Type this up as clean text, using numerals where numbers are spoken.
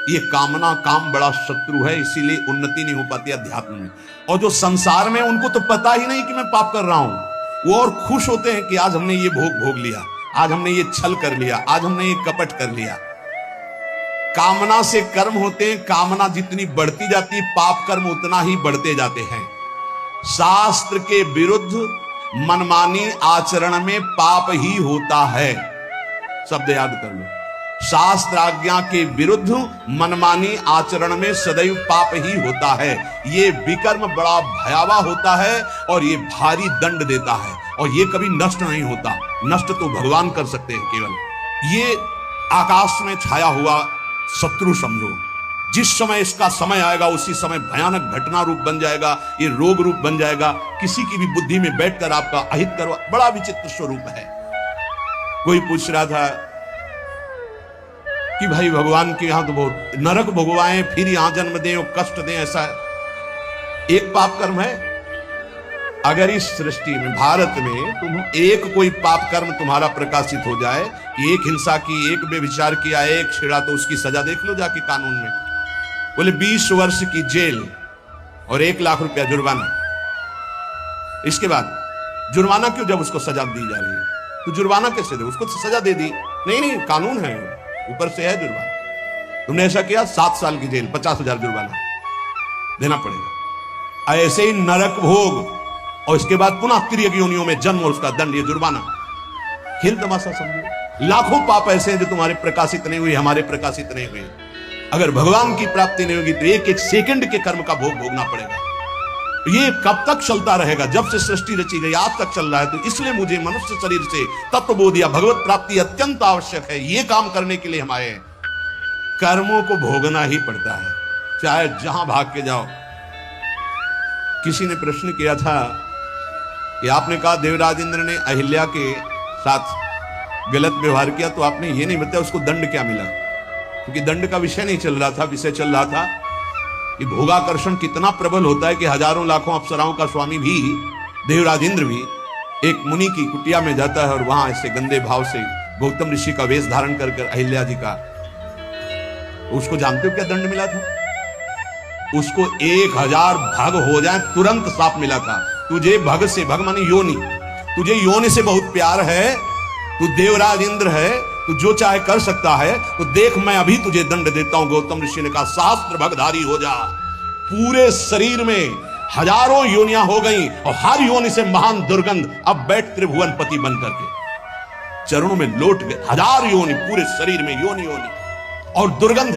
ये कामना, काम बड़ा शत्रु है, इसीलिए उन्नति नहीं हो पाती अध्यात्म में। और जो संसार में, उनको तो पता ही नहीं कि मैं पाप कर रहा हूं। वो और खुश होते हैं कि आज हमने ये भोग लिया, आज हमने ये छल कर लिया, आज हमने ये कपट कर लिया। कामना से कर्म होते हैं, कामना जितनी बढ़ती जाती है पाप कर्म उतना ही बढ़ते जाते हैं। शास्त्र के विरुद्ध मनमानी आचरण में पाप ही होता है। शब्द याद कर लो, शास्त्र आज्ञा के विरुद्ध मनमानी आचरण में सदैव पाप ही होता है। ये विकर्म बड़ा भयावह होता है और ये भारी दंड देता है, और ये कभी नष्ट नहीं होता। नष्ट तो भगवान कर सकते हैं केवल। ये आकाश में छाया हुआ शत्रु समझो, जिस समय इसका समय आएगा उसी समय भयानक घटना रूप बन जाएगा, ये रोग रूप बन जाएगा। किसी की भी बुद्धि में बैठकर आपका अहित करवा, बड़ा विचित्र स्वरूप है। कोई पूछ रहा था कि भाई भगवान के यहां तो बहुत नरक भोगवाएं, फिर यहां जन्म दें और कष्ट दें, ऐसा एक पाप कर्म है? अगर इस सृष्टि में, भारत में तुम एक कोई पाप कर्म तुम्हारा प्रकाशित हो जाए, एक हिंसा की, एक बेविचार किया, एक छेड़ा, तो उसकी सजा देख लो जाके कानून में। बोले 20 वर्ष की जेल और 1 लाख रुपया जुर्माना। इसके बाद जुर्माना क्यों, जब उसको सजा दी जा रही है तो जुर्माना कैसे दे? उसको तो सजा दे दी। नहीं, कानून है, ऊपर से है जुर्माना। तुमने ऐसा किया 7 साल की जेल, 50,000 जुर्माना देना पड़ेगा। ऐसे ही नरक भोग और इसके बाद पुनः तिर्यक योनियों में जन्म और उसका दंड, ये जुर्माना। खेल तमाशा समझो। लाखों पाप ऐसे हैं जो तुम्हारे प्रकाशित नहीं हुए, हमारे प्रकाशित नहीं हुए। अगर भगवान की प्राप्ति नहीं होगी तो एक एक सेकंड के कर्म का भोग भोगना पड़ेगा। ये कब तक चलता रहेगा? जब से सृष्टि रची गई आज तक चल रहा है। तो इसलिए मुझे मनुष्य शरीर से तत्वबोध या भगवत प्राप्ति अत्यंत आवश्यक है। ये काम करने के लिए हमारे कर्मों को भोगना ही पड़ता है, चाहे जहां भाग के जाओ। किसी ने प्रश्न किया था कि आपने कहा देवराज इंद्र ने अहिल्या के साथ गलत व्यवहार किया, तो आपने ये नहीं बताया उसको दंड क्या मिला। क्योंकि दंड का विषय नहीं चल रहा था, विषय चल रहा था कि भोगाकर्षण कितना प्रबल होता है कि हजारों लाखों अप्सराओं का स्वामी भी, देवराज इंद्र भी, एक मुनि की कुटिया में जाता है और वहां ऐसे गंदे भाव से गौतम ऋषि का वेश धारण कर अहिल्या जी का, उसको जानते हो क्या दंड मिला था? उसको 1000 भग हो जाए तुरंत साफ मिला था। तुझे भग से, भग माने योनि, तुझे योनि से बहुत प्यार है, तू देवराज इंद्र है, तू जो चाहे कर सकता है, तो देख मैं अभी तुझे दंड देता हूं। गौतम ऋषि ने कहा सहस्त्र भगधारी हो जा। पूरे शरीर में हजारों योनियां हो गई और हर योनि से महान दुर्गंध, अब बैठ त्रिभुवन पति बन करके चरणों में लौट गए। 1000 योनि पूरे शरीर में, योनि और दुर्गंध।